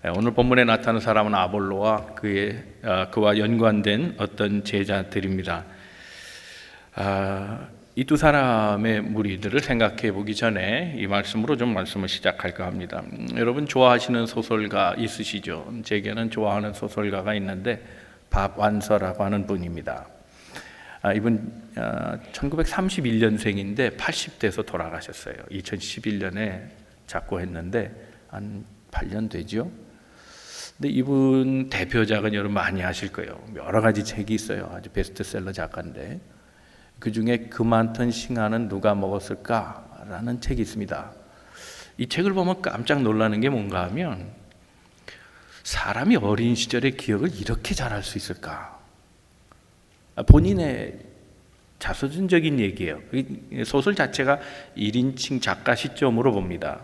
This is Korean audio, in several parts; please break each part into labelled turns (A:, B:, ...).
A: 오늘 본문에 나타난 사람은 아볼로와 그와 연관된 어떤 제자들입니다. 이 두 사람의 무리들을 생각해 보기 전에 이 말씀으로 좀 말씀을 시작할까 합니다. 여러분 좋아하시는 소설가 있으시죠? 제게는 좋아하는 소설가가 있는데 박완서라고 하는 분입니다. 이분 1931년생인데 80대에서 돌아가셨어요. 2011년에 작고했는데 한 8년 되죠. 근데 이분 대표작은 여러분 많이 아실 거예요. 여러 가지 책이 있어요. 아주 베스트셀러 작가인데 그 중에 그 많던 싱아는 누가 먹었을까라는 책이 있습니다. 이 책을 보면 깜짝 놀라는 게 뭔가 하면 사람이 어린 시절의 기억을 이렇게 잘할 수 있을까? 본인의 자서전적인 얘기예요. 소설 자체가 1인칭 작가 시점으로 봅니다.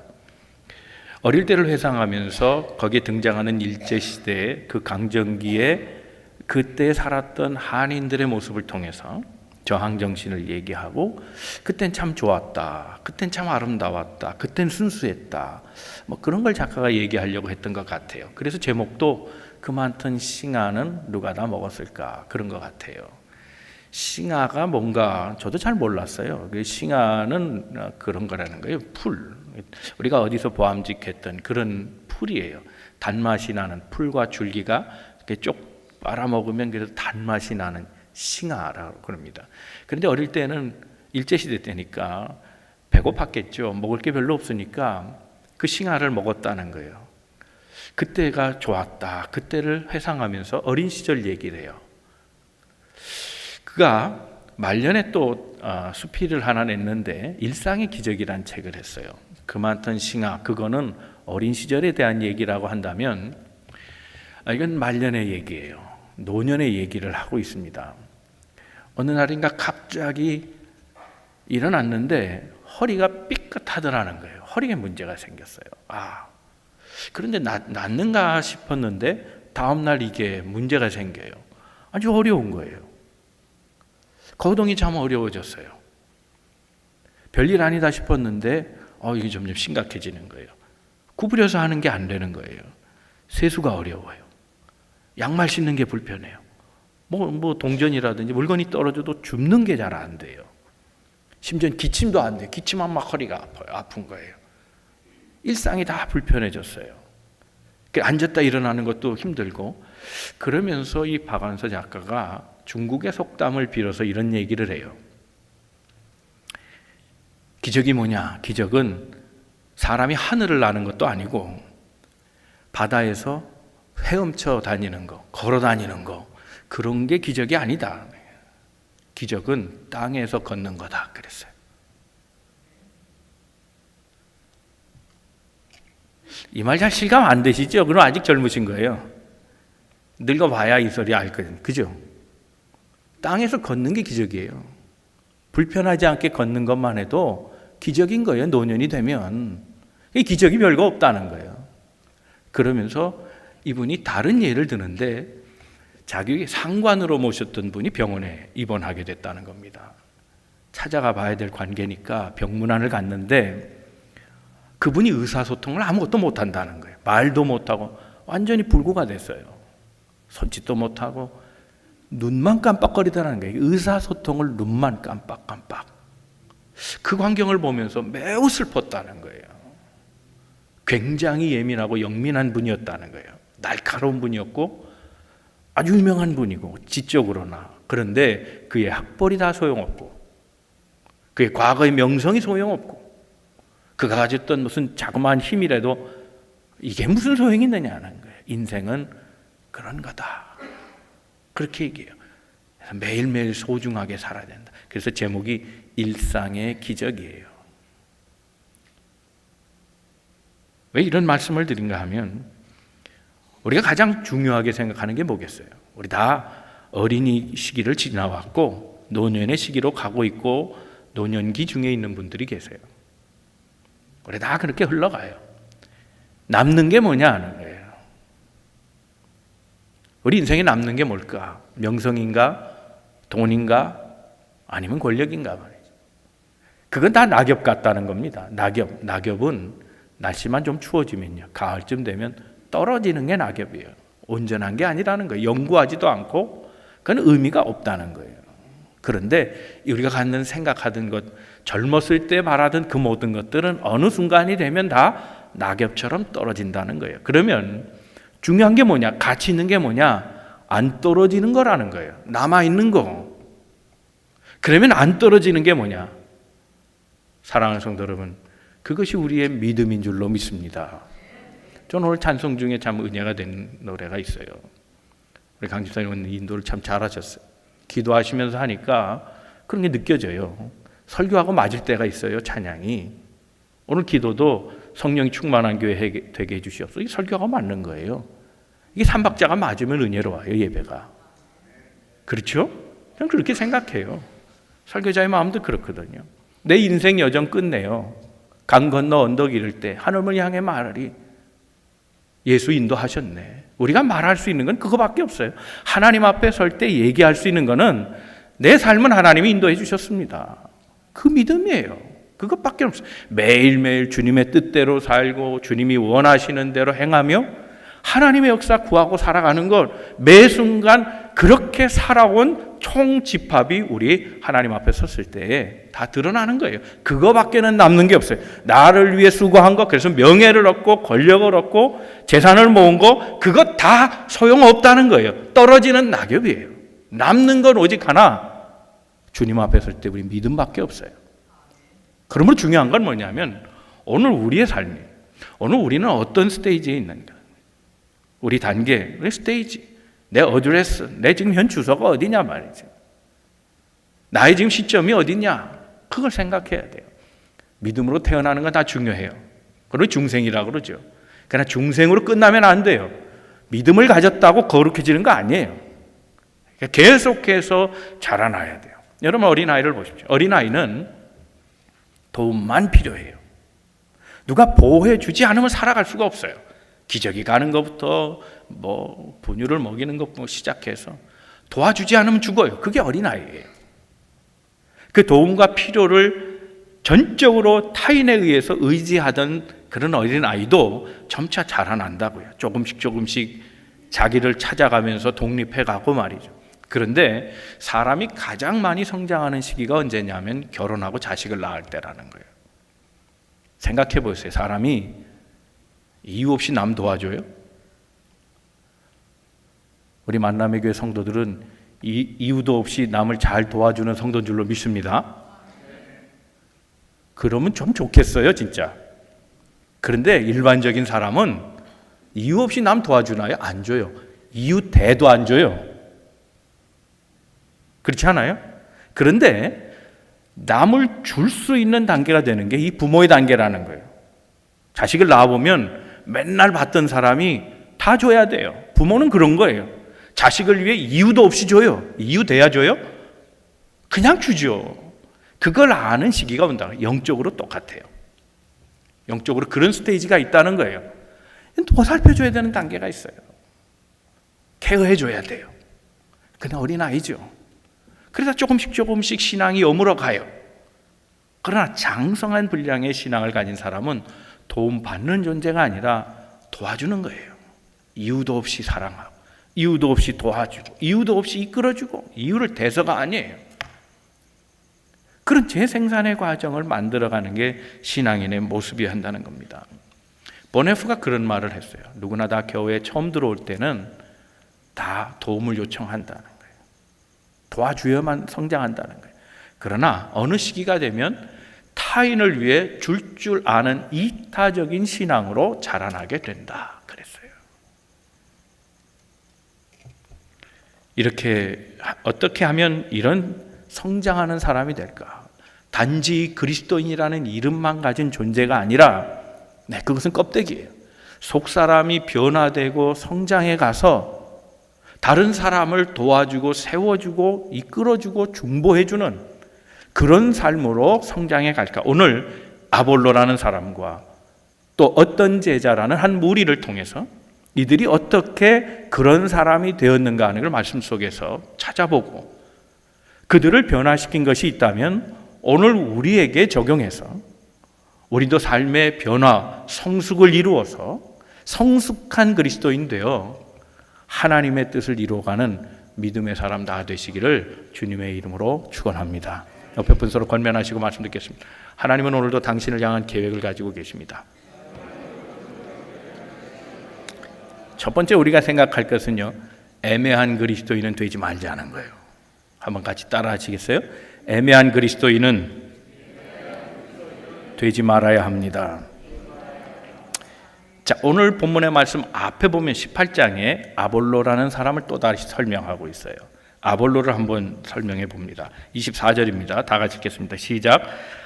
A: 어릴 때를 회상하면서 거기에 등장하는 일제시대의 그 강점기에 그때 살았던 한인들의 모습을 통해서 저항정신을 얘기하고 그땐 참 좋았다, 그땐 참 아름다웠다, 그땐 순수했다, 뭐 그런 걸 작가가 얘기하려고 했던 것 같아요. 그래서 제목도 그 많던 싱아는 누가 다 먹었을까 그런 것 같아요. 싱아가 뭔가 저도 잘 몰랐어요. 싱아는 그런 거라는 거예요. 풀, 우리가 어디서 보암직했던 그런 풀이에요. 단맛이 나는 풀과 줄기가 이렇게 쪽 빨아먹으면 그래서 단맛이 나는 싱아라고 그럽니다. 그런데 어릴 때는 일제시대 때니까 배고팠겠죠. 먹을 게 별로 없으니까 그 싱아를 먹었다는 거예요. 그때가 좋았다, 그때를 회상하면서 어린 시절 얘기를 해요. 그가 말년에 또 수필을 하나 냈는데 일상의 기적이란 책을 했어요. 그 많던 싱아, 그거는 어린 시절에 대한 얘기라고 한다면 이건 말년의 얘기예요. 노년의 얘기를 하고 있습니다. 어느 날인가 갑자기 일어났는데 허리가 삐끗하더라는 거예요. 허리에 문제가 생겼어요. 그런데 낫는가 싶었는데 다음날 이게 문제가 생겨요. 아주 어려운 거예요. 거동이 참 어려워졌어요. 별일 아니다 싶었는데 이게 점점 심각해지는 거예요. 구부려서 하는 게 안 되는 거예요. 세수가 어려워요. 양말 신는 게 불편해요. 뭐 동전이라든지 물건이 떨어져도 줍는 게 잘 안 돼요. 심지어 기침도 안 돼요. 기침하면 막 허리가 아파요. 아픈 거예요. 일상이 다 불편해졌어요. 앉았다 일어나는 것도 힘들고, 그러면서 이 박완서 작가가 중국의 속담을 빌어서 이런 얘기를 해요. 기적이 뭐냐? 기적은 사람이 하늘을 나는 것도 아니고 바다에서 헤엄쳐 다니는 거, 걸어 다니는 거, 그런 게 기적이 아니다. 기적은 땅에서 걷는 거다 그랬어요. 이 말 잘 실감 안 되시죠? 그럼 아직 젊으신 거예요. 늙어봐야 이 소리 알거든. 그죠? 땅에서 걷는 게 기적이에요. 불편하지 않게 걷는 것만 해도 기적인 거예요. 노년이 되면 기적이 별거 없다는 거예요. 그러면서 이분이 다른 예를 드는데 자기 상관으로 모셨던 분이 병원에 입원하게 됐다는 겁니다. 찾아가 봐야 될 관계니까 병문안을 갔는데 그분이 의사소통을 아무것도 못한다는 거예요. 말도 못하고 완전히 불구가 됐어요. 손짓도 못하고 눈만 깜빡거리더라는 거예요. 의사소통을 눈만 깜빡깜빡. 그 광경을 보면서 매우 슬펐다는 거예요. 굉장히 예민하고 영민한 분이었다는 거예요. 날카로운 분이었고 아주 유명한 분이고 지적으로나. 그런데 그의 학벌이 다 소용없고 그의 과거의 명성이 소용없고 그가 가졌던 무슨 자그마한 힘이라도 이게 무슨 소용이 있느냐는 거예요. 인생은 그런 거다. 그렇게 얘기해요. 그래서 매일매일 소중하게 살아야 된다. 그래서 제목이 일상의 기적이에요. 왜 이런 말씀을 드린가 하면 우리가 가장 중요하게 생각하는 게 뭐겠어요? 우리 다 어린이 시기를 지나왔고 노년의 시기로 가고 있고 노년기 중에 있는 분들이 계세요. 우리 다 그렇게 흘러가요. 남는 게 뭐냐 하는 거예요. 우리 인생에 남는 게 뭘까? 명성인가? 돈인가? 아니면 권력인가 말이죠. 그건 다 낙엽 같다는 겁니다. 낙엽은 날씨만 좀 추워지면요, 가을쯤 되면 떨어지는 게 낙엽이에요. 온전한 게 아니라는 거예요. 연구하지도 않고 그건 의미가 없다는 거예요. 그런데 우리가 갖는 생각하던 것, 젊었을 때 바라던 그 모든 것들은 어느 순간이 되면 다 낙엽처럼 떨어진다는 거예요. 그러면 중요한 게 뭐냐? 가치 있는 게 뭐냐? 안 떨어지는 거라는 거예요. 남아있는 거. 그러면 안 떨어지는 게 뭐냐? 사랑하는 성도 여러분, 그것이 우리의 믿음인 줄로 믿습니다. 저는 오늘 찬송 중에 참 은혜가 된 노래가 있어요. 우리 강 집사님은 인도를 참 잘하셨어요. 기도하시면서 하니까 그런 게 느껴져요. 설교하고 맞을 때가 있어요, 찬양이. 오늘 기도도 성령이 충만한 교회 되게 해주시옵소서. 이게 설교하고 맞는 거예요. 이게 삼박자가 맞으면 은혜로워요, 예배가. 그렇죠? 저는 그렇게 생각해요. 설교자의 마음도 그렇거든요. 내 인생 여정 끝내요. 강 건너 언덕 이를 때 하늘을 향해 말하리. 예수 인도하셨네. 우리가 말할 수 있는 건 그거밖에 없어요. 하나님 앞에 설 때 얘기할 수 있는 거는 내 삶은 하나님이 인도해 주셨습니다. 그 믿음이에요. 그것밖에 없어요. 매일매일 주님의 뜻대로 살고 주님이 원하시는 대로 행하며 하나님의 역사 구하고 살아가는 것, 매 순간 그렇게 살아온 총집합이 우리 하나님 앞에 섰을 때에 다 드러나는 거예요. 그거밖에는 남는 게 없어요. 나를 위해 수고한 것, 그래서 명예를 얻고 권력을 얻고 재산을 모은 거, 그것 다 소용없다는 거예요. 떨어지는 낙엽이에요. 남는 건 오직 하나, 주님 앞에 설 때 우리 믿음밖에 없어요. 그러므로 중요한 건 뭐냐면 오늘 우리의 삶이, 오늘 우리는 어떤 스테이지에 있는가, 우리 단계, 우리 스테이지, 내 어드레스, 내 지금 현 주소가 어디냐 말이죠. 나의 지금 시점이 어디냐, 그걸 생각해야 돼요. 믿음으로 태어나는 건 다 중요해요. 그리고 중생이라고 그러죠. 그러나 중생으로 끝나면 안 돼요. 믿음을 가졌다고 거룩해지는 거 아니에요. 계속해서 자라나야 돼요. 여러분 어린아이를 보십시오. 어린아이는 도움만 필요해요. 누가 보호해 주지 않으면 살아갈 수가 없어요. 기저귀 가는 것부터 뭐 분유를 먹이는 것부터 시작해서 도와주지 않으면 죽어요. 그게 어린아이예요. 그 도움과 필요를 전적으로 타인에 의해서 의지하던 그런 어린아이도 점차 자라난다고요. 조금씩 자기를 찾아가면서 독립해가고 말이죠. 그런데 사람이 가장 많이 성장하는 시기가 언제냐면 결혼하고 자식을 낳을 때라는 거예요. 생각해 보세요. 사람이 이유 없이 남 도와줘요? 우리 만남의 교회 성도들은 이유도 없이 남을 잘 도와주는 성도인 줄로 믿습니다. 그러면 좀 좋겠어요, 진짜. 그런데 일반적인 사람은 이유 없이 남 도와주나요? 안 줘요. 이유 대도 안 줘요. 그렇지 않아요? 그런데 남을 줄 수 있는 단계가 되는 게 이 부모의 단계라는 거예요. 자식을 낳아보면 맨날 봤던 사람이 다 줘야 돼요. 부모는 그런 거예요. 자식을 위해 이유도 없이 줘요. 이유 돼야 줘요? 그냥 주죠. 그걸 아는 시기가 온다. 영적으로 똑같아요. 영적으로 그런 스테이지가 있다는 거예요. 더 살펴줘야 되는 단계가 있어요. 케어해줘야 돼요. 그냥 어린아이죠. 그러다 조금씩 신앙이 여물어 가요. 그러나 장성한 분량의 신앙을 가진 사람은 도움받는 존재가 아니라 도와주는 거예요. 이유도 없이 사랑하고, 이유도 없이 도와주고, 이유도 없이 이끌어주고, 이유를 대서가 아니에요. 그런 재생산의 과정을 만들어가는 게 신앙인의 모습이어야 한다는 겁니다. 보네프가 그런 말을 했어요. 누구나 다 교회에 처음 들어올 때는 다 도움을 요청한다는 거예요. 도와주어야만 성장한다는 거예요. 그러나 어느 시기가 되면 타인을 위해 줄 아는 이타적인 신앙으로 자라나게 된다 그랬어요. 이렇게 어떻게 하면 이런 성장하는 사람이 될까? 단지 그리스도인이라는 이름만 가진 존재가 아니라 그것은 껍데기예요. 속사람이 변화되고 성장해 가서 다른 사람을 도와주고 세워주고 이끌어주고 중보해주는 그런 삶으로 성장해 갈까? 오늘 아볼로라는 사람과 또 어떤 제자라는 한 무리를 통해서 이들이 어떻게 그런 사람이 되었는가 하는 걸 말씀 속에서 찾아보고 그들을 변화시킨 것이 있다면 오늘 우리에게 적용해서 우리도 삶의 변화, 성숙을 이루어서 성숙한 그리스도인되어 하나님의 뜻을 이루어가는 믿음의 사람 다 되시기를 주님의 이름으로 축원합니다. 옆에 분 서로 권면하시고 말씀 듣겠습니다. 하나님은 오늘도 당신을 향한 계획을 가지고 계십니다. 첫 번째 우리가 생각할 것은요, 애매한 그리스도인은 되지 말자는 거예요. 한번 같이 따라 하시겠어요? 애매한 그리스도인은 되지 말아야 합니다. 자, 오늘 본문의 말씀 앞에 보면 18장에 아볼로라는 사람을 또다시 설명하고 있어요. 아볼로를 한번 설명해 봅니다. 24절입니다. 다 같이 읽겠습니다. 시작.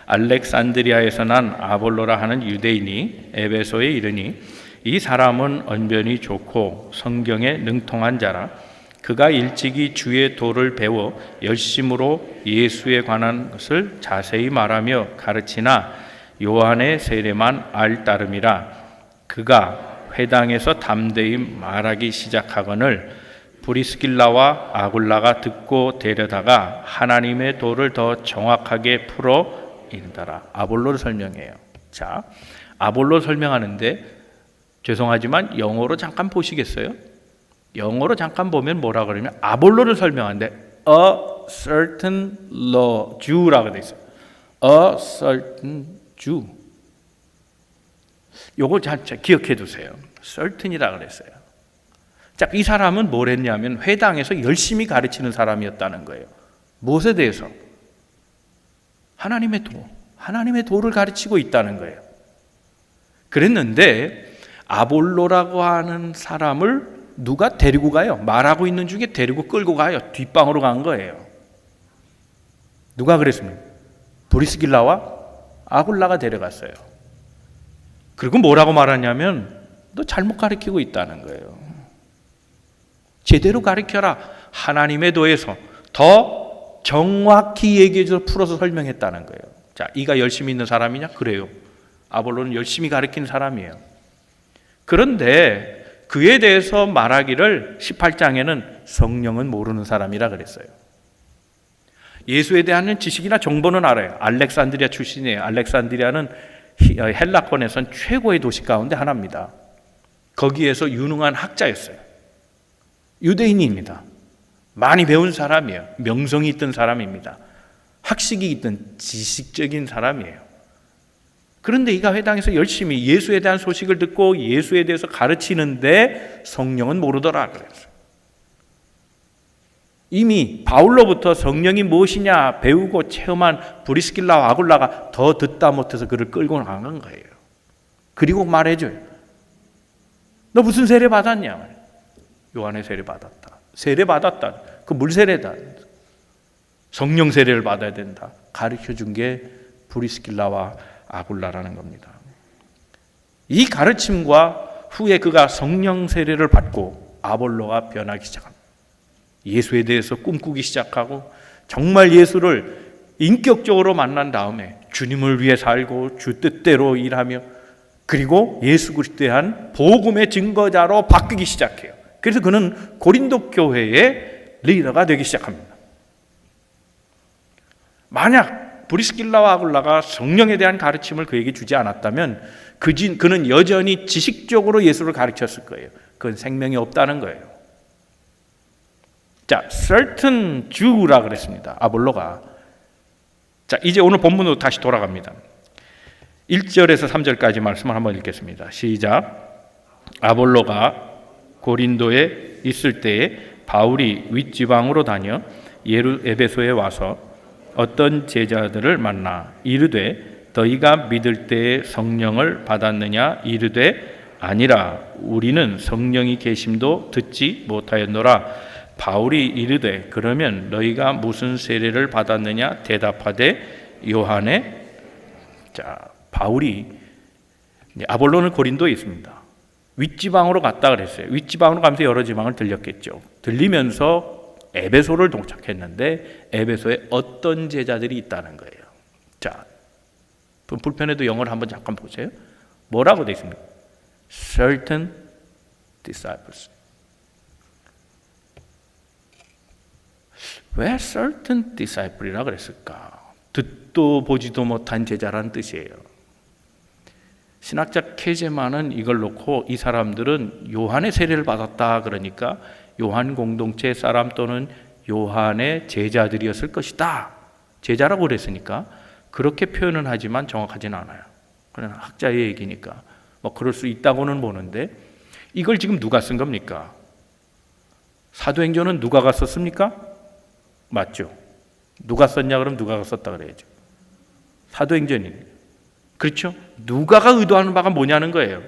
A: 알렉산드리아에서 난 아볼로라 하는 유대인이 에베소에 이르니 이 사람은 언변이 좋고 성경에 능통한 자라. 그가 일찍이 주의 도를 배워 열심으로 예수에 관한 것을 자세히 말하며 가르치나 요한의 세례만 알 따름이라. 그가 회당에서 담대히 말하기 시작하거늘 브리스길라와 아굴라가 듣고 데려다가 하나님의 도를 더 정확하게 풀어 이르더라. 아볼로를 설명해요. 자, 아볼로 설명하는데 죄송하지만 영어로 잠깐 보시겠어요? 영어로 잠깐 보면 뭐라 그러면 아볼로를 설명하는데 a certain law Jew라고 돼 있어요. a certain Jew. 요거 잘 기억해 두세요. certain이라고 그랬어요. 자, 이 사람은 뭘 했냐면 회당에서 열심히 가르치는 사람이었다는 거예요. 무엇에 대해서? 하나님의 도, 하나님의 도를 가르치고 있다는 거예요. 그랬는데 아볼로라고 하는 사람을 누가 데리고 가요? 말하고 있는 중에 데리고 끌고 가요. 뒷방으로 간 거예요. 누가 그랬습니까? 브리스길라와 아굴라가 데려갔어요. 그리고 뭐라고 말하냐면 너 잘못 가르치고 있다는 거예요. 제대로 가르쳐라. 하나님의 도에서 더 정확히 얘기해서 풀어서 설명했다는 거예요. 자, 이가 열심히 있는 사람이냐? 그래요. 아볼로는 열심히 가르치는 사람이에요. 그런데 그에 대해서 말하기를 18장에는 성령은 모르는 사람이라 그랬어요. 예수에 대한 지식이나 정보는 알아요. 알렉산드리아 출신이에요. 알렉산드리아는 헬라권에선 최고의 도시 가운데 하나입니다. 거기에서 유능한 학자였어요. 유대인입니다. 많이 배운 사람이에요. 명성이 있던 사람입니다. 학식이 있던 지식적인 사람이에요. 그런데 이가 회당에서 열심히 예수에 대한 소식을 듣고 예수에 대해서 가르치는데 성령은 모르더라 그랬어요. 이미 바울로부터 성령이 무엇이냐 배우고 체험한 브리스길라와 아굴라가 더 듣다 못해서 그를 끌고 나간 거예요. 그리고 말해줘요. 너 무슨 세례 받았냐? 요한의 세례 받았다. 세례 받았다. 그 물 세례다. 성령 세례를 받아야 된다. 가르쳐준 게 브리스길라와 아굴라라는 겁니다. 이 가르침과 후에 그가 성령 세례를 받고 아볼로가 변하기 시작합니다. 예수에 대해서 꿈꾸기 시작하고 정말 예수를 인격적으로 만난 다음에 주님을 위해 살고 주 뜻대로 일하며 그리고 예수 그리스도에 대한 복음의 증거자로 바뀌기 시작해요. 그래서 그는 고린도 교회의 리더가 되기 시작합니다. 만약 브리스길라와 아굴라가 성령에 대한 가르침을 그에게 주지 않았다면 그는 여전히 지식적으로 예수를 가르쳤을 거예요. 그건 생명이 없다는 거예요. 자, certain Jew라 그랬습니다. 아볼로가. 자, 이제 오늘 본문으로 다시 돌아갑니다. 1절에서 3절까지 말씀을 한번 읽겠습니다. 시작. 아볼로가 고린도에 있을 때에 바울이 윗지방으로 다녀 에베소에 와서 어떤 제자들을 만나 이르되 너희가 믿을 때에 성령을 받았느냐 이르되 아니라 우리는 성령이 계심도 듣지 못하였노라. 바울이 이르되 그러면 너희가 무슨 세례를 받았느냐 대답하되 요한의. 자, 바울이 아볼로는 고린도에 있습니다. 윗지방으로 갔다 그랬어요. 윗지방으로 가면서 여러 지방을 들렸겠죠. 들리면서 에베소를 도착했는데 에베소에 어떤 제자들이 있다는 거예요. 자, 불편해도 영어를 한번 잠깐 보세요. 뭐라고 되어 있습니까? Certain disciples. 왜 certain disciple이라고 그랬을까? 듣도 보지도 못한 제자라는 뜻이에요. 신학자 케제만은 이걸 놓고 이 사람들은 요한의 세례를 받았다 그러니까 요한 공동체 사람 또는 요한의 제자들이었을 것이다. 제자라고 그랬으니까 그렇게 표현은 하지만 정확하진 않아요. 그런 학자의 얘기니까 뭐 그럴 수 있다고는 보는데 이걸 지금 누가 쓴 겁니까? 사도행전은 누가가 썼습니까? 맞죠? 누가 썼냐 그럼 누가가 썼다 그래야죠. 사도행전이에요. 그렇죠? 누가가 의도하는 바가 뭐냐는 거예요.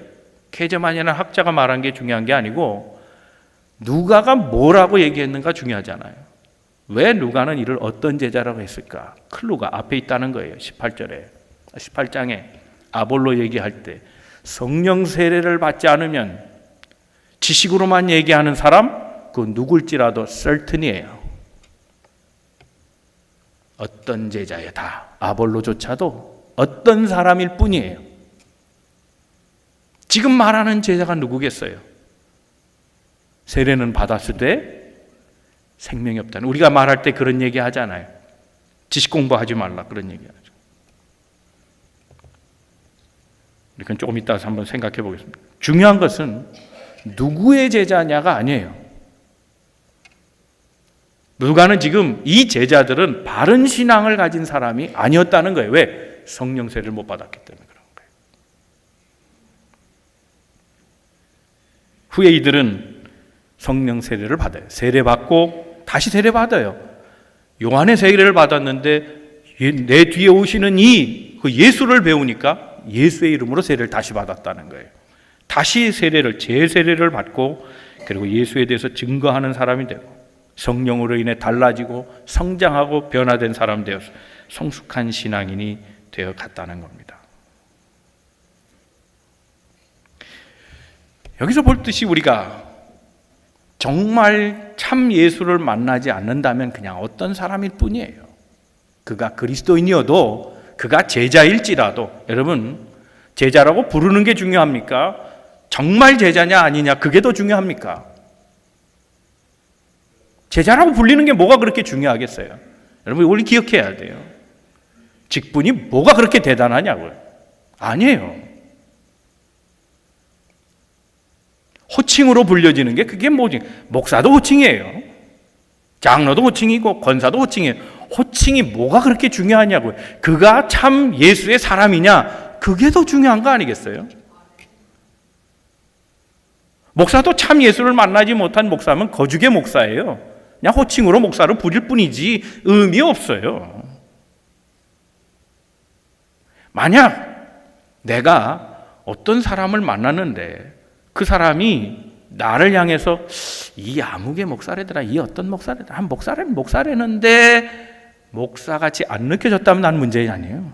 A: 케제만이라는 학자가 말한 게 중요한 게 아니고 누가가 뭐라고 얘기했는가 중요하잖아요. 왜 누가는 이를 어떤 제자라고 했을까? 클루가 앞에 있다는 거예요. 18장에 아볼로 얘기할 때 성령 세례를 받지 않으면 지식으로만 얘기하는 사람 그 누굴지라도 certain이에요. 어떤 제자여다. 아볼로조차도 어떤 사람일 뿐이에요. 지금 말하는 제자가 누구겠어요? 세례는 받았을 때 생명이 없다는. 우리가 말할 때 그런 얘기 하잖아요. 지식 공부하지 말라 그런 얘기 하죠. 그건 조금 이따 한번 생각해 보겠습니다. 중요한 것은 누구의 제자냐가 아니에요. 누가는 지금 이 제자들은 바른 신앙을 가진 사람이 아니었다는 거예요. 왜? 성령 세례를 못 받았기 때문에 그런 거예요. 후에 이들은 성령 세례를 받아요. 세례 받고 다시 세례 받아요. 요한의 세례를 받았는데 내 뒤에 오시는 그 예수를 배우니까 예수의 이름으로 세례를 다시 받았다는 거예요. 다시 세례를 재세례를 받고 그리고 예수에 대해서 증거하는 사람이 되고 성령으로 인해 달라지고 성장하고 변화된 사람 되어서 성숙한 신앙인이 되어 갔다는 겁니다. 여기서 볼 듯이 우리가 정말 참 예수를 만나지 않는다면 그냥 어떤 사람일 뿐이에요. 그가 그리스도인이어도 그가 제자일지라도 여러분 제자라고 부르는 게 중요합니까? 정말 제자냐 아니냐 그게 더 중요합니까? 제자라고 불리는 게 뭐가 그렇게 중요하겠어요? 여러분 우리 기억해야 돼요. 직분이 뭐가 그렇게 대단하냐고요? 아니에요. 호칭으로 불려지는 게 그게 뭐지? 목사도 호칭이에요. 장로도 호칭이고 권사도 호칭이에요. 호칭이 뭐가 그렇게 중요하냐고요? 그가 참 예수의 사람이냐? 그게 더 중요한 거 아니겠어요? 목사도 참 예수를 만나지 못한 목사면 거죽의 목사예요. 그냥 호칭으로 목사를 부릴 뿐이지 의미 없어요. 만약 내가 어떤 사람을 만났는데 그 사람이 나를 향해서 이 아무개 목사래더라, 이 어떤 목사래더라, 한 목사래는데 목사같이 안 느껴졌다면 난 문제는 아니에요.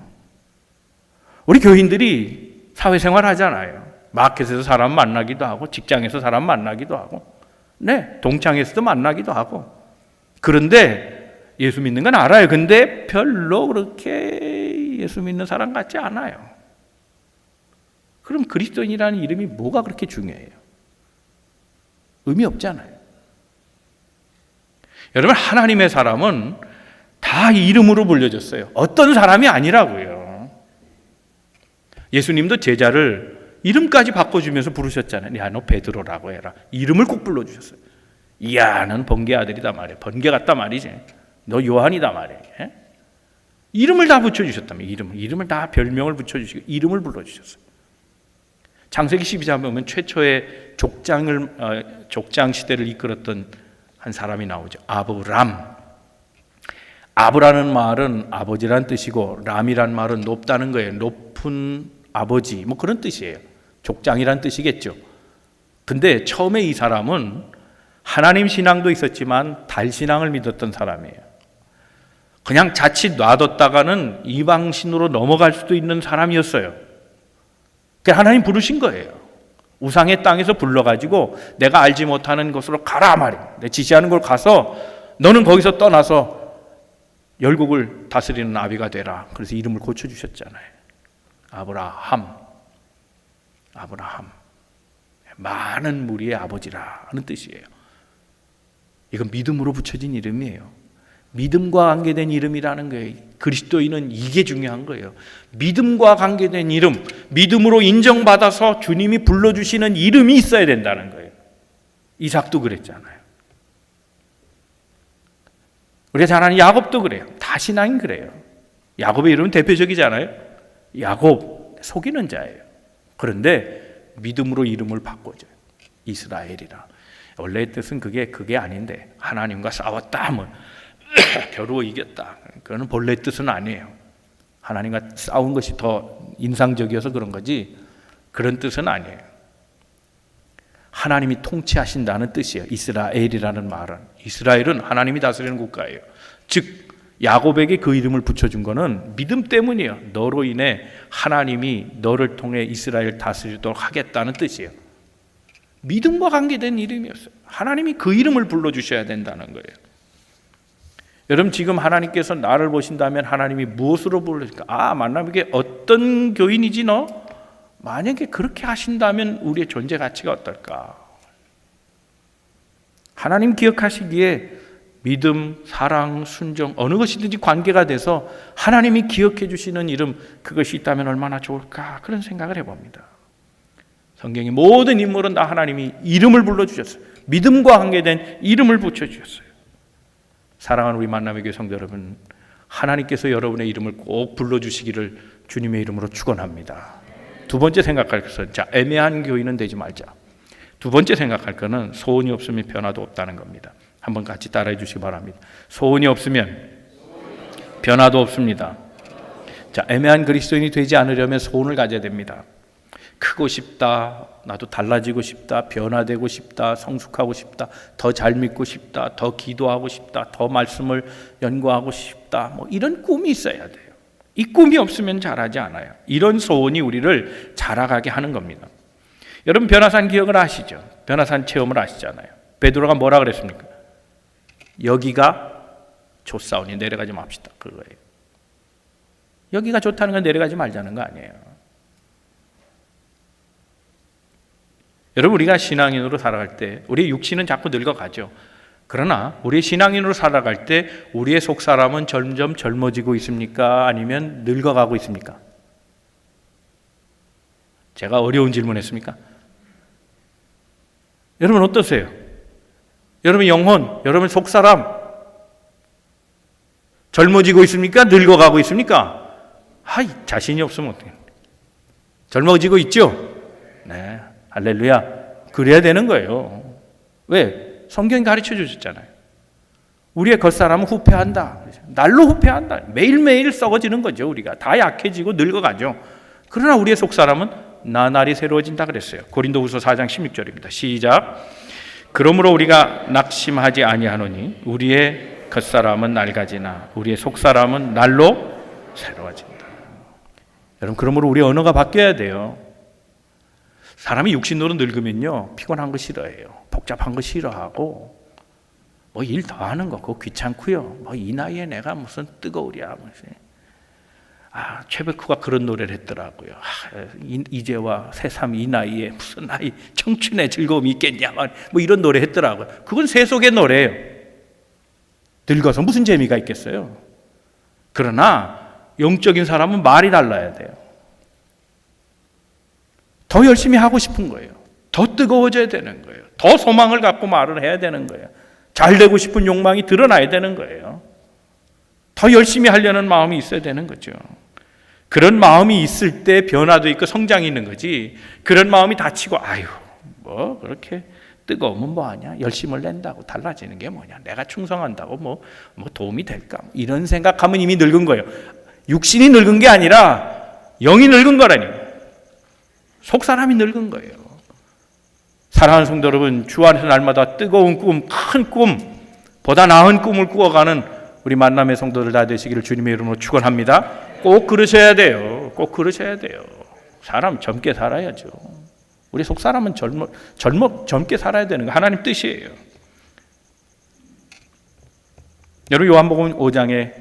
A: 우리 교인들이 사회생활 하잖아요. 마켓에서 사람 만나기도 하고 직장에서 사람 만나기도 하고 네, 동창에서도 만나기도 하고 그런데 예수 믿는 건 알아요. 근데 별로 그렇게 예수 믿는 사람 같지 않아요. 그럼 그리스도인이라는 이름이 뭐가 그렇게 중요해요? 의미 없잖아요. 여러분 하나님의 사람은 다 이름으로 불려졌어요. 어떤 사람이 아니라고요. 예수님도 제자를 이름까지 바꿔주면서 부르셨잖아요. 야, 너 베드로라고 해라. 이름을 꼭 불러주셨어요. 이야, 넌 번개 아들이다 말이야. 번개 같다 말이지. 너 요한이다 말이야. 이름을 다 붙여주셨다며. 이름을 다 별명을 붙여주시고 이름을 불러주셨어요. 창세기 12장 보면 최초의 족장 시대를 이끌었던 한 사람이 나오죠. 아브람. 아브라는 말은 아버지란 뜻이고 람이란 말은 높다는 거예요. 높은 아버지 뭐 그런 뜻이에요. 족장이란 뜻이겠죠. 근데 처음에 이 사람은 하나님 신앙도 있었지만 달 신앙을 믿었던 사람이에요. 그냥 자칫 놔뒀다가는 이방신으로 넘어갈 수도 있는 사람이었어요. 그래서 하나님 부르신 거예요. 우상의 땅에서 불러가지고 내가 알지 못하는 곳으로 가라 말이에요. 내 지시하는 곳 가서 너는 거기서 떠나서 열국을 다스리는 나비가 되라. 그래서 이름을 고쳐주셨잖아요. 아브라함. 많은 무리의 아버지라 하는 뜻이에요. 이건 믿음으로 붙여진 이름이에요. 믿음과 관계된 이름이라는 거예요. 그리스도인은 이게 중요한 거예요. 믿음과 관계된 이름, 믿음으로 인정받아서 주님이 불러주시는 이름이 있어야 된다는 거예요. 이삭도 그랬잖아요. 우리가 잘 아는 야곱도 그래요. 다 신앙이 그래요. 야곱의 이름은 대표적이잖아요. 야곱, 속이는 자예요. 그런데 믿음으로 이름을 바꿔줘요. 이스라엘이라. 원래의 뜻은 그게 아닌데 하나님과 싸웠다 하면 겨루 이겼다. 그거는 본래의 뜻은 아니에요. 하나님과 싸운 것이 더 인상적이어서 그런 거지 그런 뜻은 아니에요. 하나님이 통치하신다는 뜻이에요. 이스라엘이라는 말은. 이스라엘은 하나님이 다스리는 국가예요. 즉 야곱에게 그 이름을 붙여준 거는 믿음 때문이에요. 너로 인해 하나님이 너를 통해 이스라엘 다스리도록 하겠다는 뜻이에요. 믿음과 관계된 이름이었어요. 하나님이 그 이름을 불러주셔야 된다는 거예요. 여러분 지금 하나님께서 나를 보신다면 하나님이 무엇으로 부르실까? 만남에게 어떤 교인이지 너? 만약에 그렇게 하신다면 우리의 존재 가치가 어떨까? 하나님 기억하시기에 믿음, 사랑, 순종 어느 것이든지 관계가 돼서 하나님이 기억해 주시는 이름 그것이 있다면 얼마나 좋을까? 그런 생각을 해봅니다. 성경의 모든 인물은 다 하나님이 이름을 불러주셨어요. 믿음과 관계된 이름을 붙여주셨어요. 사랑하는 우리 만남의 교회 성도 여러분, 하나님께서 여러분의 이름을 꼭 불러주시기를 주님의 이름으로 축원합니다. 두 번째 생각할 것은 애매한 교인은 되지 말자. 두 번째 생각할 것은 소원이 없으면 변화도 없다는 겁니다. 한번 같이 따라해 주시기 바랍니다. 소원이 없으면 변화도 없습니다. 애매한 그리스도인이 되지 않으려면 소원을 가져야 됩니다. 크고 싶다, 나도 달라지고 싶다, 변화되고 싶다, 성숙하고 싶다, 더 잘 믿고 싶다, 더 기도하고 싶다, 더 말씀을 연구하고 싶다, 이런 꿈이 있어야 돼요. 이 꿈이 없으면 잘하지 않아요. 이런 소원이 우리를 자라가게 하는 겁니다. 여러분 변화산 기억을 아시죠? 변화산 체험을 아시잖아요. 베드로가 뭐라 그랬습니까? 여기가 좋사오니 내려가지 맙시다. 그거예요. 여기가 좋다는 건 내려가지 말자는 거 아니에요. 여러분 우리가 신앙인으로 살아갈 때 우리의 육신은 자꾸 늙어가죠. 그러나 우리의 신앙인으로 살아갈 때 우리의 속사람은 점점 젊어지고 있습니까? 아니면 늙어가고 있습니까? 제가 어려운 질문했습니까? 여러분 어떠세요? 여러분 영혼, 여러분 속사람 젊어지고 있습니까? 늙어가고 있습니까? 자신이 없으면 어떡해요? 젊어지고 있죠? 네, 할렐루야. 그래야 되는 거예요. 왜? 성경이 가르쳐 주셨잖아요. 우리의 겉사람은 후패한다. 날로 후패한다. 매일매일 썩어지는 거죠. 우리가 다 약해지고 늙어가죠. 그러나 우리의 속사람은 나날이 새로워진다 그랬어요. 고린도후서 4장 16절입니다. 시작. 그러므로 우리가 낙심하지 아니하노니 우리의 겉사람은 낡아지나 우리의 속사람은 날로 새로워진다. 여러분 그러므로 우리 언어가 바뀌어야 돼요. 사람이 육신으로 늙으면요 피곤한 거 싫어해요. 복잡한 거 싫어하고 일 더 하는 거 그거 귀찮고요. 이 나이에 내가 무슨 뜨거우랴. 최백호가 그런 노래를 했더라고요. 이제와 새삼 이 나이에 무슨 나이 청춘의 즐거움이 있겠냐 이런 노래 했더라고요. 그건 세속의 노래예요. 늙어서 무슨 재미가 있겠어요. 그러나 영적인 사람은 말이 달라야 돼요. 더 열심히 하고 싶은 거예요. 더 뜨거워져야 되는 거예요. 더 소망을 갖고 말을 해야 되는 거예요. 잘 되고 싶은 욕망이 드러나야 되는 거예요. 더 열심히 하려는 마음이 있어야 되는 거죠. 그런 마음이 있을 때 변화도 있고 성장이 있는 거지. 그런 마음이 닫히고 그렇게 뜨거우면 뭐하냐? 열심을 낸다고 달라지는 게 뭐냐? 내가 충성한다고 뭐 도움이 될까? 이런 생각하면 이미 늙은 거예요. 육신이 늙은 게 아니라 영이 늙은 거라니. 속사람이 늙은 거예요. 사랑하는 성도 여러분, 주 안에서 날마다 뜨거운 꿈, 큰 꿈, 보다 나은 꿈을 꾸어가는 우리 만남의 성도들 다 되시기를 주님의 이름으로 축원합니다. 꼭 그러셔야 돼요. 꼭 그러셔야 돼요. 사람 젊게 살아야죠. 우리 속사람은 젊게 살아야 되는 거 하나님 뜻이에요. 여러분 요한복음 5장에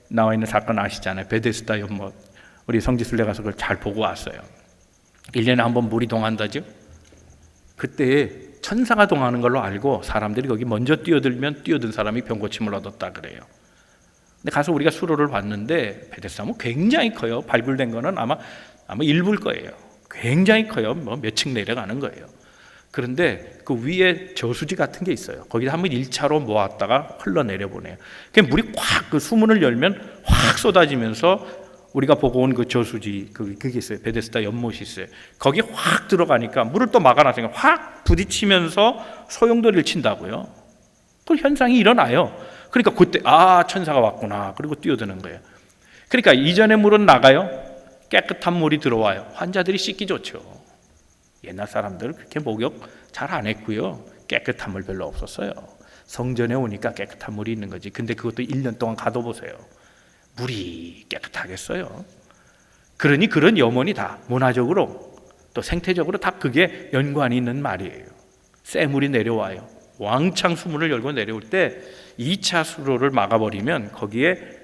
A: 나와 있는 사건 아시잖아요. 베데스다 연못. 우리 성지순례 가서 그걸 잘 보고 왔어요. 1년에 한 번 물이 동한다죠. 그때 천사가 동하는 걸로 알고 사람들이 거기 먼저 뛰어든 사람이 병고침을 얻었다 그래요. 근데 가서 우리가 수로를 봤는데 베데스다는 굉장히 커요. 발굴된 거는 아마 일부일 거예요. 굉장히 커요. 뭐 몇 층 내려가는 거예요. 그런데 그 위에 저수지 같은 게 있어요. 거기다 한번 1차로 모았다가 흘러내려 보내요. 그 물이 확 그 수문을 열면 확 쏟아지면서 우리가 보고 온 그 저수지 그게 있어요. 베데스다 연못이 있어요. 거기 확 들어가니까 물을 또 막아놨으니까 확 부딪히면서 소용돌이를 친다고요. 그 현상이 일어나요. 그러니까 그때 천사가 왔구나. 그리고 뛰어드는 거예요. 그러니까 이전의 물은 나가요. 깨끗한 물이 들어와요. 환자들이 씻기 좋죠. 옛날 사람들 그렇게 목욕 잘 안 했고요. 깨끗한 물 별로 없었어요. 성전에 오니까 깨끗한 물이 있는 거지. 근데 그것도 1년 동안 가둬보세요. 물이 깨끗하겠어요? 그러니 그런 염원이 다 문화적으로 또 생태적으로 다 그게 연관이 있는 말이에요. 쇠물이 내려와요. 왕창 수문을 열고 내려올 때 2차 수로를 막아버리면 거기에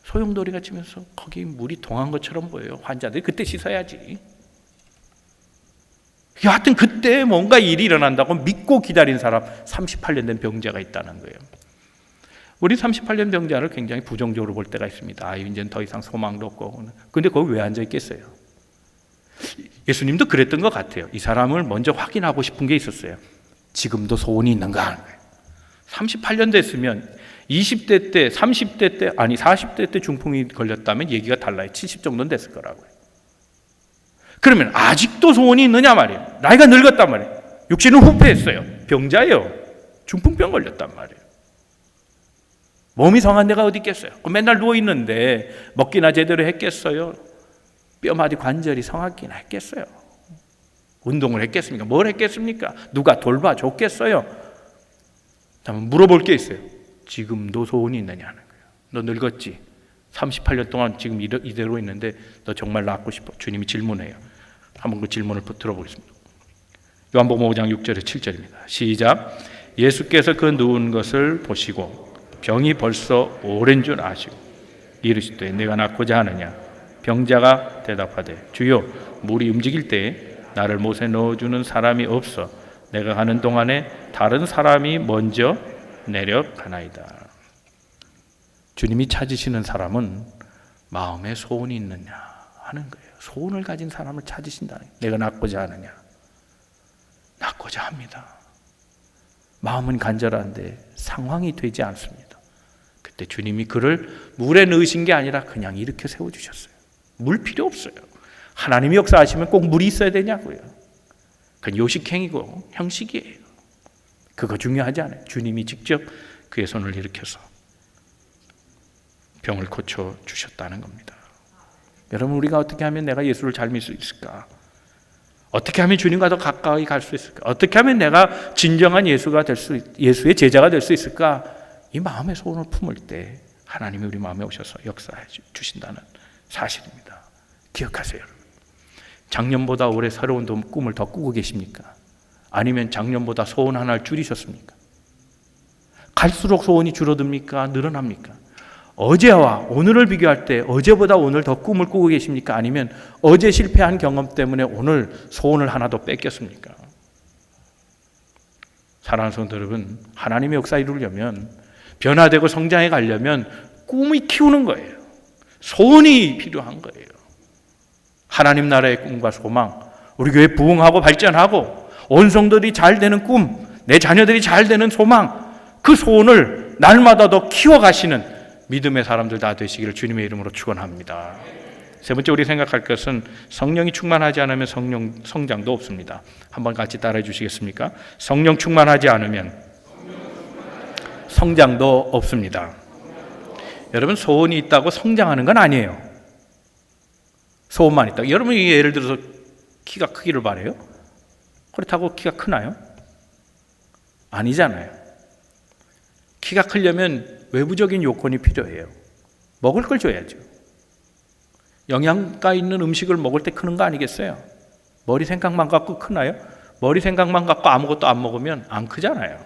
A: 소용돌이가 치면서 거기 물이 동한 것처럼 보여요. 환자들이 그때 씻어야지. 하여튼 그때 뭔가 일이 일어난다고 믿고 기다린 사람 38년 된 병자가 있다는 거예요. 우리 38년 병자를 굉장히 부정적으로 볼 때가 있습니다. 이제는 더 이상 소망도 없고. 근데 거기 왜 앉아 있겠어요? 예수님도 그랬던 것 같아요. 이 사람을 먼저 확인하고 싶은 게 있었어요. 지금도 소원이 있는가 하는 거예요. 38년 됐으면 20대 때, 30대 때, 40대 때 중풍이 걸렸다면 얘기가 달라요. 70 정도는 됐을 거라고요. 그러면 아직도 소원이 있느냐 말이에요. 나이가 늙었단 말이에요. 육신은 후패했어요. 병자예요. 중풍병 걸렸단 말이에요. 몸이 성한 데가 어디 있겠어요? 맨날 누워있는데 먹기나 제대로 했겠어요? 뼈마디 관절이 성하기나 했겠어요? 운동을 했겠습니까? 뭘 했겠습니까? 누가 돌봐줬겠어요? 물어볼 게 있어요. 지금도 소원이 있느냐는 거예요. 너 늙었지? 38년 동안 지금 이대로 있는데 너 정말 낫고 싶어? 주님이 질문해요. 한번 그 질문을 들어보겠습니다. 요한복음 5장 6절에 7절입니다. 시작. 예수께서 그 누운 것을 보시고 병이 벌써 오랜 줄 아시고 이르시되 내가 낫고자 하느냐? 병자가 대답하되 주여 물이 움직일 때에 나를 못에 넣어주는 사람이 없어 내가 가는 동안에 다른 사람이 먼저 내려가나이다. 주님이 찾으시는 사람은 마음에 소원이 있느냐 하는 거예요. 소원을 가진 사람을 찾으신다. 내가 낫고자 하느냐? 낫고자 합니다. 마음은 간절한데 상황이 되지 않습니다. 그때 주님이 그를 물에 넣으신 게 아니라 그냥 이렇게 세워주셨어요. 물 필요 없어요. 하나님이 역사하시면 꼭 물이 있어야 되냐고요. 그건 요식행위고 형식이에요. 그거 중요하지 않아요. 주님이 직접 그의 손을 일으켜서 병을 고쳐주셨다는 겁니다. 여러분, 우리가 어떻게 하면 내가 예수를 잘 믿을 수 있을까? 어떻게 하면 주님과 더 가까이 갈 수 있을까? 어떻게 하면 내가 진정한 예수의 제자가 될 수 있을까? 이 마음의 소원을 품을 때 하나님이 우리 마음에 오셔서 역사해 주신다는 사실입니다. 기억하세요. 작년보다 올해 새로운 꿈을 더 꾸고 계십니까? 아니면 작년보다 소원 하나를 줄이셨습니까? 갈수록 소원이 줄어듭니까? 늘어납니까? 어제와 오늘을 비교할 때 어제보다 오늘 더 꿈을 꾸고 계십니까? 아니면 어제 실패한 경험 때문에 오늘 소원을 하나 더 뺏겼습니까? 사랑하는 성도 여러분, 하나님의 역사 이루려면, 변화되고 성장해 가려면 꿈이 키우는 거예요. 소원이 필요한 거예요. 하나님 나라의 꿈과 소망, 우리 교회 부흥하고 발전하고 온 성도들이 잘 되는 꿈, 내 자녀들이 잘 되는 소망, 그 소원을 날마다 더 키워가시는 믿음의 사람들 다 되시기를 주님의 이름으로 축원합니다. 세 번째 우리 생각할 것은 성령이 충만하지 않으면 성장도 없습니다. 한번 같이 따라해 주시겠습니까? 성령 충만하지 않으면 성장도 없습니다. 여러분, 소원이 있다고 성장하는 건 아니에요. 소원만 있다. 여러분이 예를 들어서 키가 크기를 바래요? 그렇다고 키가 크나요? 아니잖아요. 키가 크려면 외부적인 요건이 필요해요. 먹을 걸 줘야죠. 영양가 있는 음식을 먹을 때 크는 거 아니겠어요? 머리 생각만 갖고 크나요? 머리 생각만 갖고 아무것도 안 먹으면 안 크잖아요.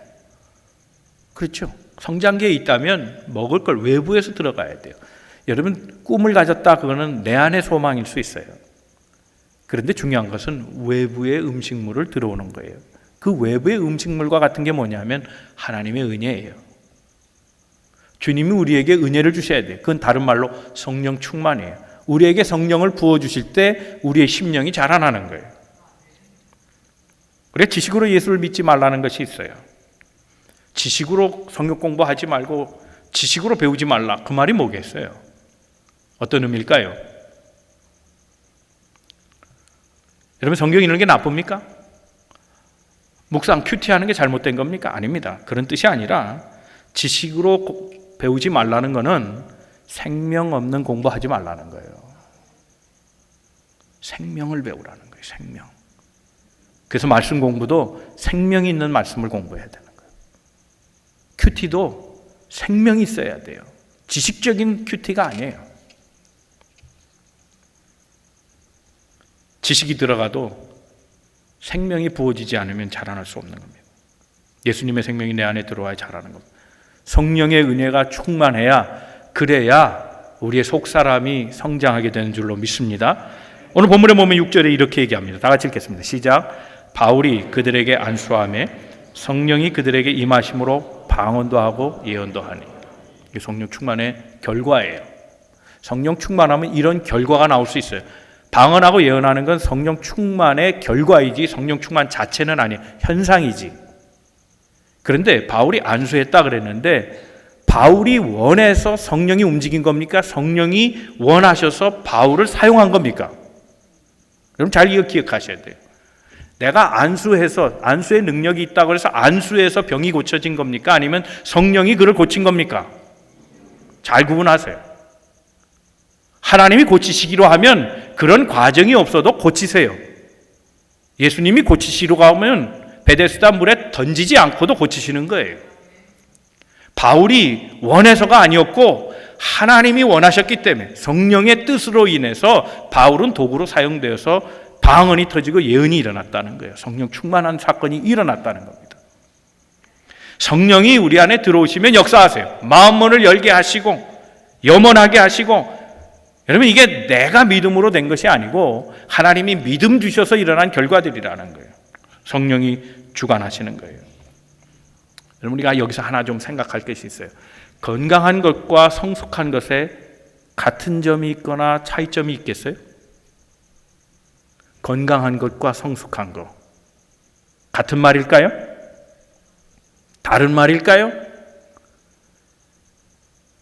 A: 그렇죠? 성장기에 있다면 먹을 걸 외부에서 들어가야 돼요. 여러분, 꿈을 가졌다, 그거는 내 안의 소망일 수 있어요. 그런데 중요한 것은 외부의 음식물을 들어오는 거예요. 그 외부의 음식물과 같은 게 뭐냐면 하나님의 은혜예요. 주님이 우리에게 은혜를 주셔야 돼요. 그건 다른 말로 성령 충만이에요. 우리에게 성령을 부어주실 때 우리의 심령이 자라나는 거예요. 그래 지식으로 예수를 믿지 말라는 것이 있어요. 지식으로 성경 공부하지 말고 지식으로 배우지 말라. 그 말이 뭐겠어요? 어떤 의미일까요? 여러분 성경이 읽는 게 나쁩니까? 묵상 큐티하는 게 잘못된 겁니까? 아닙니다. 그런 뜻이 아니라 지식으로 배우지 말라는 것은 생명 없는 공부하지 말라는 거예요. 생명을 배우라는 거예요. 생명. 그래서 말씀 공부도 생명이 있는 말씀을 공부해야 되는 거예요. 큐티도 생명이 있어야 돼요. 지식적인 큐티가 아니에요. 지식이 들어가도 생명이 부어지지 않으면 자라날 수 없는 겁니다. 예수님의 생명이 내 안에 들어와야 자라는 겁니다. 성령의 은혜가 충만해야, 그래야 우리의 속사람이 성장하게 되는 줄로 믿습니다. 오늘 본문에 보면 6절에 이렇게 얘기합니다. 다 같이 읽겠습니다. 시작. 바울이 그들에게 안수하며 성령이 그들에게 임하심으로 방언도 하고 예언도 하니. 이게 성령 충만의 결과예요. 성령 충만하면 이런 결과가 나올 수 있어요. 방언하고 예언하는 건 성령 충만의 결과이지 성령 충만 자체는 아니에요. 현상이지. 그런데 바울이 안수했다 그랬는데 바울이 원해서 성령이 움직인 겁니까? 성령이 원하셔서 바울을 사용한 겁니까? 여러분 잘 이거 기억하셔야 돼요. 내가 안수해서 안수의 능력이 있다고 해서 안수해서 병이 고쳐진 겁니까? 아니면 성령이 그를 고친 겁니까? 잘 구분하세요. 하나님이 고치시기로 하면 그런 과정이 없어도 고치세요. 예수님이 고치시려고 하면 베데스다 물에 던지지 않고도 고치시는 거예요. 바울이 원해서가 아니었고 하나님이 원하셨기 때문에 성령의 뜻으로 인해서 바울은 도구로 사용되어서 방언이 터지고 예언이 일어났다는 거예요. 성령 충만한 사건이 일어났다는 겁니다. 성령이 우리 안에 들어오시면 역사하세요. 마음문을 열게 하시고 염원하게 하시고. 여러분 이게 내가 믿음으로 된 것이 아니고 하나님이 믿음 주셔서 일어난 결과들이라는 거예요. 성령이 주관하시는 거예요. 여러분 우리가 여기서 하나 좀 생각할 것이 있어요. 건강한 것과 성숙한 것에 같은 점이 있거나 차이점이 있겠어요? 건강한 것과 성숙한 것 같은 말일까요? 다른 말일까요?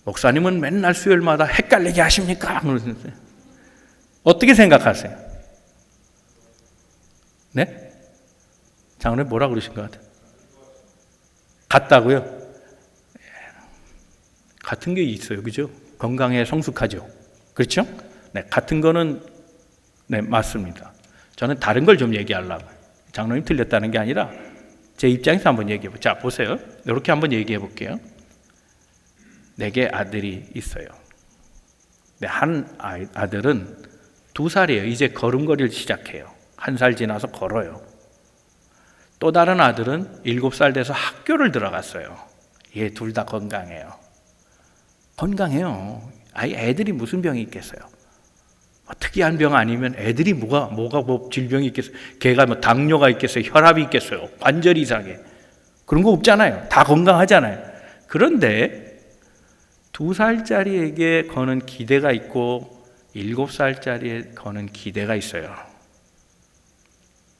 A: 목사님은 맨날 수요일마다 헷갈리게 하십니까? 어떻게 생각하세요? 네? 장로님 뭐라 그러신 것 같아요? 같다고요? 같은 게 있어요. 그죠? 건강에 성숙하죠. 그렇죠? 네, 같은 거는 네, 맞습니다. 저는 다른 걸 좀 얘기하려고. 장로님 틀렸다는 게 아니라 제 입장에서 한번 얘기해 볼게요. 자, 보세요. 이렇게 한번 얘기해 볼게요. 내게 아들이 있어요. 네, 한 아들은 2살이에요. 이제 걸음걸이를 시작해요. 1살 지나서 걸어요. 또 다른 아들은 7살 돼서 학교를 들어갔어요. 얘 둘 다 건강해요. 건강해요. 애들이 무슨 병이 있겠어요? 특이한 병 아니면 애들이 뭐가 뭐 질병이 있겠어요? 걔가 뭐 당뇨가 있겠어요? 혈압이 있겠어요? 관절이 이상해. 그런 거 없잖아요. 다 건강하잖아요. 그런데 2살짜리에게 거는 기대가 있고 7살짜리에 거는 기대가 있어요.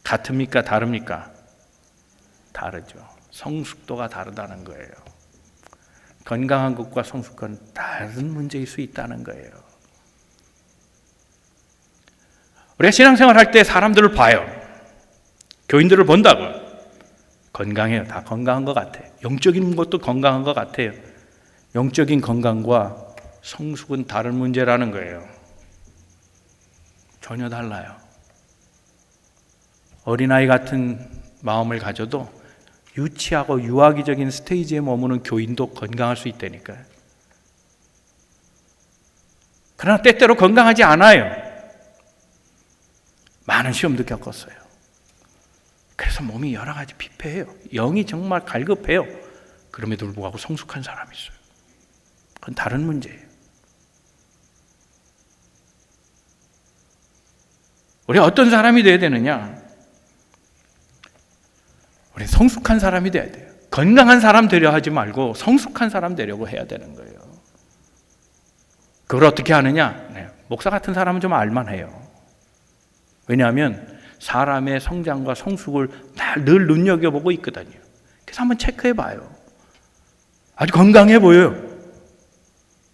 A: 같습니까? 다릅니까? 다르죠. 성숙도가 다르다는 거예요. 건강한 것과 성숙한 다른 문제일 수 있다는 거예요. 우리가 신앙생활 할 때 사람들을 봐요. 교인들을 본다고요. 건강해요. 다 건강한 것 같아요. 영적인 것도 건강한 것 같아요. 영적인 건강과 성숙은 다른 문제라는 거예요. 전혀 달라요. 어린아이 같은 마음을 가져도 유치하고 유아기적인 스테이지에 머무는 교인도 건강할 수 있다니까요. 그러나 때때로 건강하지 않아요. 많은 시험도 겪었어요. 그래서 몸이 여러 가지 피폐해요. 영이 정말 갈급해요. 그럼에도 불구하고 성숙한 사람이 있어요. 그건 다른 문제예요. 우리 어떤 사람이 되어야 되느냐? 우리 성숙한 사람이 되어야 돼요. 건강한 사람 되려 하지 말고 성숙한 사람 되려고 해야 되는 거예요. 그걸 어떻게 하느냐? 네, 목사 같은 사람은 좀 알만해요. 왜냐하면 사람의 성장과 성숙을 늘 눈여겨보고 있거든요. 그래서 한번 체크해봐요. 아주 건강해 보여요.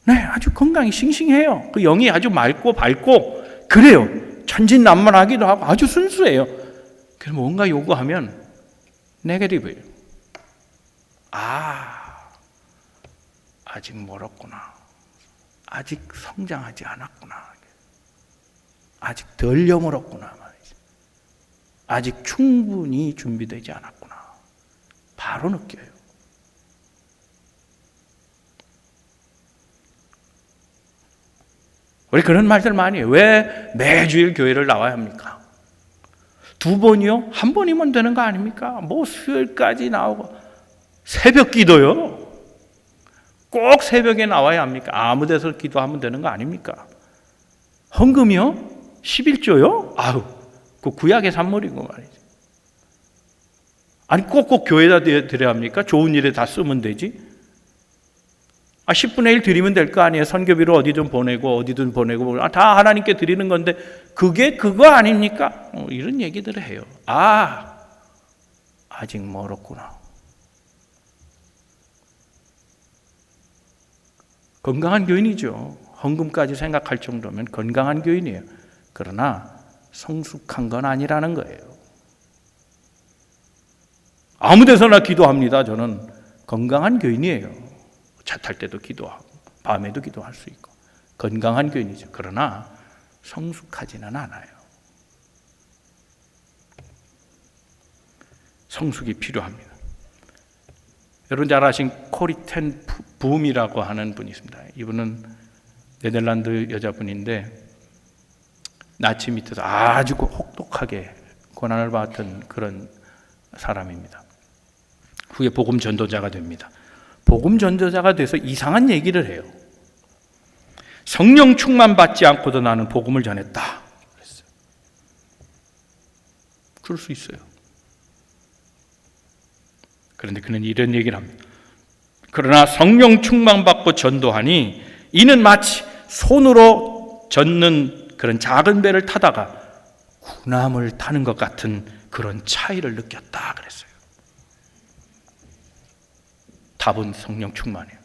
A: 네, 아주 건강히 싱싱해요. 그 영이 아주 맑고 밝고 그래요. 천진난만하기도 하고 아주 순수해요. 그래서 뭔가 요구하면 네거티브예요. 아직 멀었구나. 아직 성장하지 않았구나. 아직 덜 여물었구나 말이죠. 아직 충분히 준비되지 않았구나. 바로 느껴요. 우리 그런 말들 많이 해요. 왜 매주일 교회를 나와야 합니까? 2번이요? 1번이면 되는 거 아닙니까? 뭐 수요일까지 나오고 새벽 기도요? 꼭 새벽에 나와야 합니까? 아무 데서 기도하면 되는 거 아닙니까? 헌금이요? 11조요? 아우, 그 구약의 산물이고 말이죠. 아니 꼭꼭 교회에다 드려야 합니까? 좋은 일에 다 쓰면 되지. 10분의 1 드리면 될 거 아니에요. 선교비로 어디든 보내고 어디든 보내고 다 하나님께 드리는 건데 그게 그거 아닙니까? 이런 얘기들을 해요. 아직 멀었구나. 건강한 교인이죠. 헌금까지 생각할 정도면 건강한 교인이에요. 그러나 성숙한 건 아니라는 거예요. 아무 데서나 기도합니다. 저는 건강한 교인이에요. 차 탈 때도 기도하고 밤에도 기도할 수 있고 건강한 교인이죠. 그러나 성숙하지는 않아요. 성숙이 필요합니다. 여러분 잘 아신 코리 텐 붐이라고 하는 분이 있습니다. 이분은 네덜란드 여자분인데 나치 밑에서 아주 혹독하게 고난을 받았던 그런 사람입니다. 후에 복음 전도자가 됩니다. 복음 전도자가 돼서 이상한 얘기를 해요. 성령 충만 받지 않고도 나는 복음을 전했다. 그랬어요. 그럴 수 있어요. 그런데 그는 이런 얘기를 합니다. 그러나 성령 충만 받고 전도하니 이는 마치 손으로 젓는 그런 작은 배를 타다가 군함을 타는 것 같은 그런 차이를 느꼈다 그랬어요. 답은 성령 충만이에요.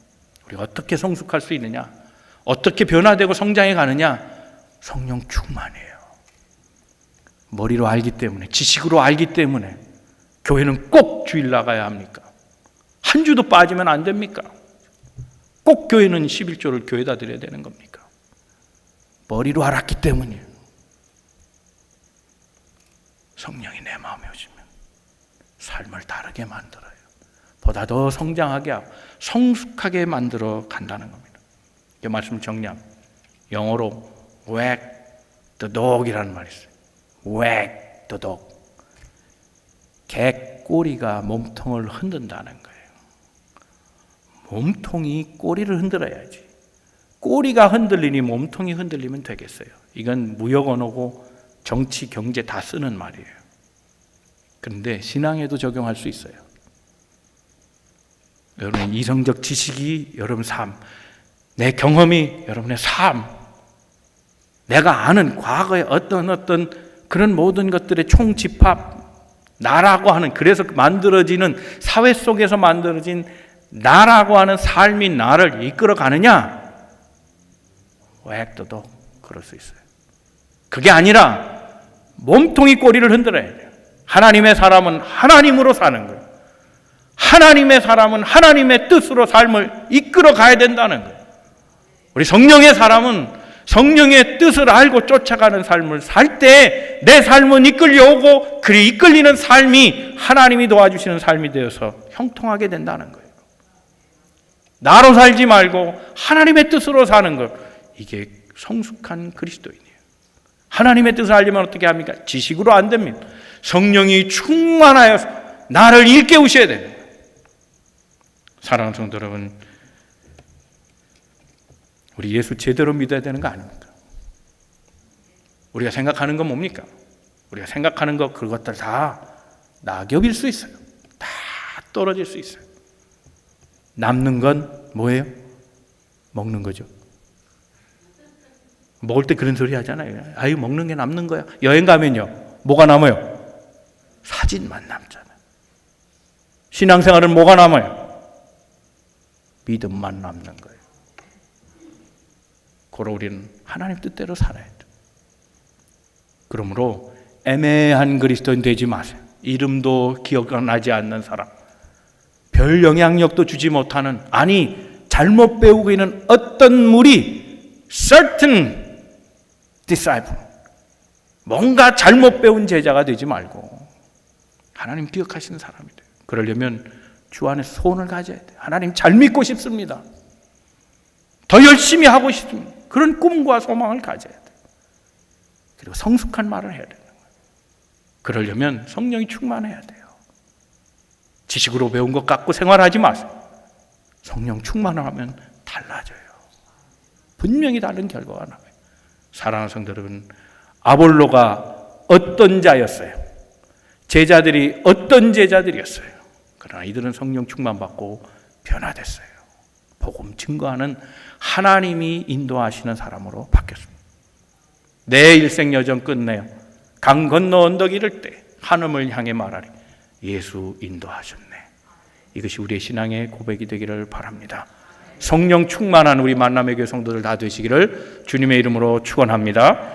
A: 우리가 어떻게 성숙할 수 있느냐? 어떻게 변화되고 성장해 가느냐? 성령 충만이에요. 머리로 알기 때문에, 지식으로 알기 때문에 교회는 꼭 주일 나가야 합니까? 한 주도 빠지면 안 됩니까? 꼭 교회는 11조를 교회다 드려야 되는 겁니까? 머리로 알았기 때문이에요. 성령이 내 마음에 오시면 삶을 다르게 만들어요. 보다 더 성장하게 하고 성숙하게 만들어 간다는 겁니다. 이 말씀 정리하면 영어로 wag the dog이라는 말이 있어요. wag the dog. 개 꼬리가 몸통을 흔든다는 거예요. 몸통이 꼬리를 흔들어야지. 꼬리가 흔들리니 몸통이 흔들리면 되겠어요. 이건 무역 언어고 정치, 경제 다 쓰는 말이에요. 그런데 신앙에도 적용할 수 있어요. 여러분의 이성적 지식이 여러분 삶, 내 경험이 여러분의 삶, 내가 아는 과거의 어떤 그런 모든 것들의 총집합, 나라고 하는, 그래서 만들어지는 사회 속에서 만들어진 나라고 하는 삶이 나를 이끌어 가느냐? 웩도도 그럴 수 있어요. 그게 아니라 몸통이 꼬리를 흔들어야 돼요. 하나님의 사람은 하나님으로 사는 거예요. 하나님의 사람은 하나님의 뜻으로 삶을 이끌어 가야 된다는 거예요. 우리 성령의 사람은 성령의 뜻을 알고 쫓아가는 삶을 살 때 내 삶은 이끌려오고 그 이끌리는 삶이 하나님이 도와주시는 삶이 되어서 형통하게 된다는 거예요. 나로 살지 말고 하나님의 뜻으로 사는 것, 이게 성숙한 그리스도인이에요. 하나님의 뜻을 알려면 어떻게 합니까? 지식으로 안 됩니다. 성령이 충만하여서 나를 일깨우셔야 돼요. 사랑하는 성도 여러분, 우리 예수 제대로 믿어야 되는 거 아닙니까? 우리가 생각하는 건 뭡니까? 우리가 생각하는 것, 그것들 다 낙엽일 수 있어요. 다 떨어질 수 있어요. 남는 건 뭐예요? 먹는 거죠. 먹을 때 그런 소리 하잖아요. 아유, 먹는 게 남는 거야. 여행 가면요, 뭐가 남아요? 사진만 남잖아요. 신앙생활은 뭐가 남아요? 믿음만 남는 거예요. 그러 우리는 하나님 뜻대로 살아야 돼요. 그러므로 애매한 그리스도인 되지 마세요. 이름도 기억나지 않는 사람, 별 영향력도 주지 못하는, 아니 잘못 배우고 있는 어떤 무리, certain disciple, 뭔가 잘못 배운 제자가 되지 말고 하나님 기억하시는 사람이 돼요. 그러려면 주 안에서 소원을 가져야 돼요. 하나님 잘 믿고 싶습니다. 더 열심히 하고 싶습니다. 그런 꿈과 소망을 가져야 돼요. 그리고 성숙한 말을 해야 되는 거예요. 그러려면 성령이 충만해야 돼요. 지식으로 배운 것 갖고 생활하지 마세요. 성령 충만하면 달라져요. 분명히 다른 결과가 나와요. 사랑하는 성도 여러분, 아볼로가 어떤 자였어요? 제자들이 어떤 제자들이었어요? 그러나 이들은 성령 충만받고 변화됐어요. 복음 증거하는 하나님이 인도하시는 사람으로 바뀌었습니다. 내 일생 여정 끝내요. 강 건너 언덕 이를 때 하늘을 향해 말하리. 예수 인도하셨네. 이것이 우리의 신앙의 고백이 되기를 바랍니다. 성령 충만한 우리 만남의 교회 성도들 다 되시기를 주님의 이름으로 축원합니다.